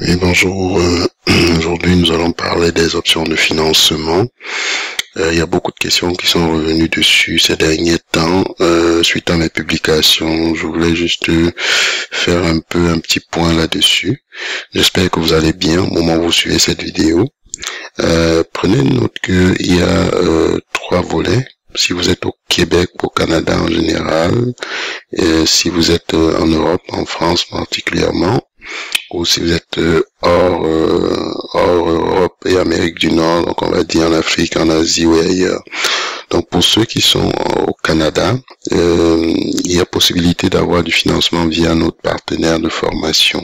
Oui, bonjour. Aujourd'hui, nous allons parler des options de financement. Il y a beaucoup de questions qui sont revenues dessus ces derniers temps. Suite à mes publications, je voulais juste faire un petit point là-dessus. J'espère que vous allez bien au moment où vous suivez cette vidéo. Prenez note qu'il y a 3 volets. Si vous êtes au Québec, au Canada en général, si vous êtes en Europe, en France particulièrement, ou si vous êtes hors Europe et Amérique du Nord, donc on va dire en Afrique, en Asie ou ailleurs. Donc pour ceux qui sont au Canada, il y a possibilité d'avoir du financement via notre partenaire de formation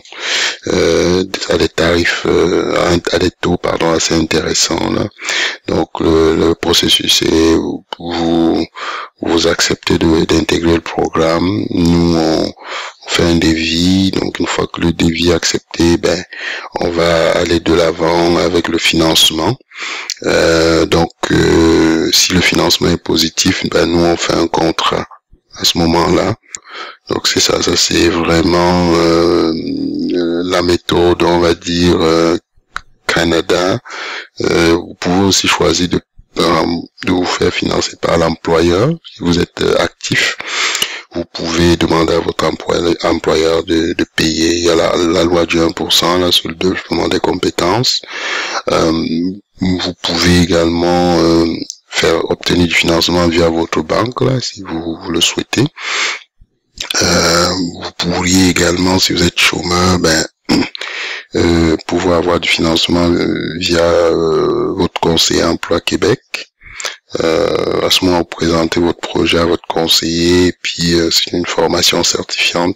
à des tarifs, à des taux assez intéressants là. Donc le processus est vous acceptez d'intégrer le programme. Nous on fait un devis, donc une fois que le devis est accepté, on va aller de l'avant avec le financement. Si le financement est positif, nous on fait un contrat à ce moment-là. Donc c'est ça c'est vraiment la méthode, on va dire Canada. Vous pouvez aussi choisir de vous faire financer par l'employeur si vous êtes actif. Vous pouvez demander à votre employeur de payer. Il y a la loi du 1% là sur le développement des compétences. Vous pouvez également obtenir du financement via votre banque là si vous le souhaitez. Vous pourriez également, si vous êtes chômeur, pouvoir avoir du financement via votre conseiller Emploi Québec. À ce moment, vous présentez votre projet à votre conseiller, puis c'est une formation certifiante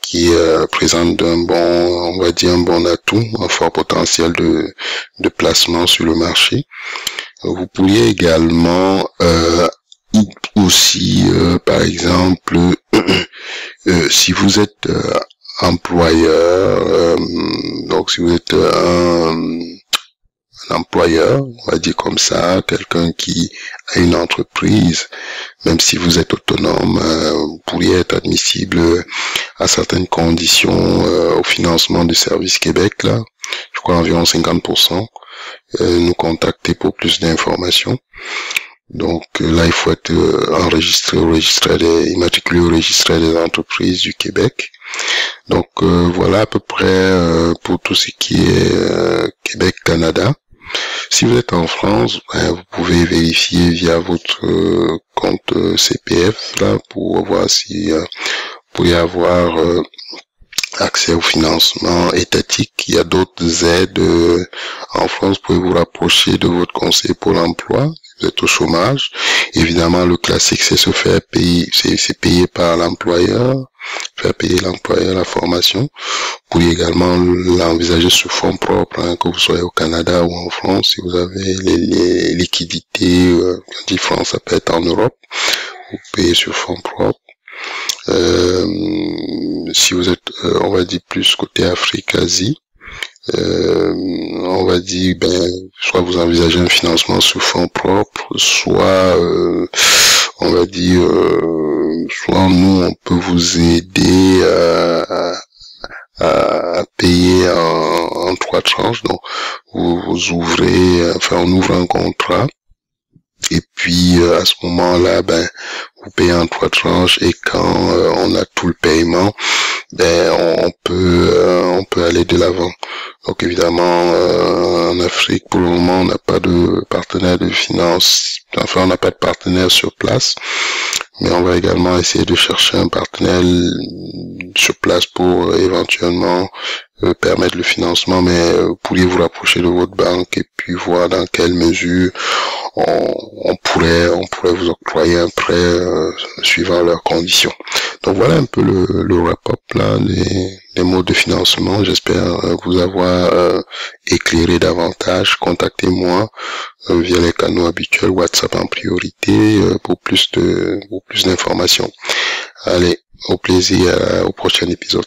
qui présente un bon atout, un fort potentiel de placement sur le marché. Vous pourriez également aussi, par exemple, si vous êtes employeur, donc si vous êtes un employeur, on va dire comme ça, quelqu'un qui a une entreprise, même si vous êtes autonome, vous pourriez être admissible à certaines conditions au financement du Service Québec, là, je crois environ 50%. Nous contacter pour plus d'informations. Donc là, il faut être immatriculé au registre des entreprises du Québec. Donc voilà à peu près pour tout ce qui est Québec-Canada. Si vous êtes en France, vous pouvez vérifier via votre compte CPF là pour voir si vous pouvez avoir accès au financement étatique. Il y a d'autres aides en France. Vous pouvez vous rapprocher de votre conseiller pour l'emploi. Vous êtes au chômage. Évidemment, le classique, c'est se faire payer, c'est payé par l'employeur, faire payer l'employeur la formation. Vous pouvez également l'envisager sous fonds propres, que vous soyez au Canada ou en France, si vous avez les liquidités, quand je dis France, ça peut être en Europe, vous payez sur fonds propres. Si vous êtes, on va dire plus côté Afrique, Asie, on va dire, soit vous envisagez un financement sous fonds propres, soit, on va dire, soit nous, on peut vous aider à payer en 3 tranches. Donc, vous ouvrez, on ouvre un contrat. Et puis, à ce moment-là, vous payez en 3 tranches et quand on a tout le paiement, on peut aller de l'avant. Donc évidemment, en Afrique, pour le moment, on n'a pas de partenaire de finance. Enfin, on n'a pas de partenaire sur place. Mais on va également essayer de chercher un partenaire sur place pour éventuellement permettre le financement. Mais vous pourriez vous rapprocher de votre banque et puis voir dans quelle mesure on pourrait vous octroyer un prêt suivant leurs conditions. Donc voilà un peu le wrap-up là des modes de financement. J'espère vous avoir éclairé davantage. Contactez-moi via les canaux habituels, WhatsApp en priorité, pour plus d'informations. Allez, au plaisir, au prochain épisode.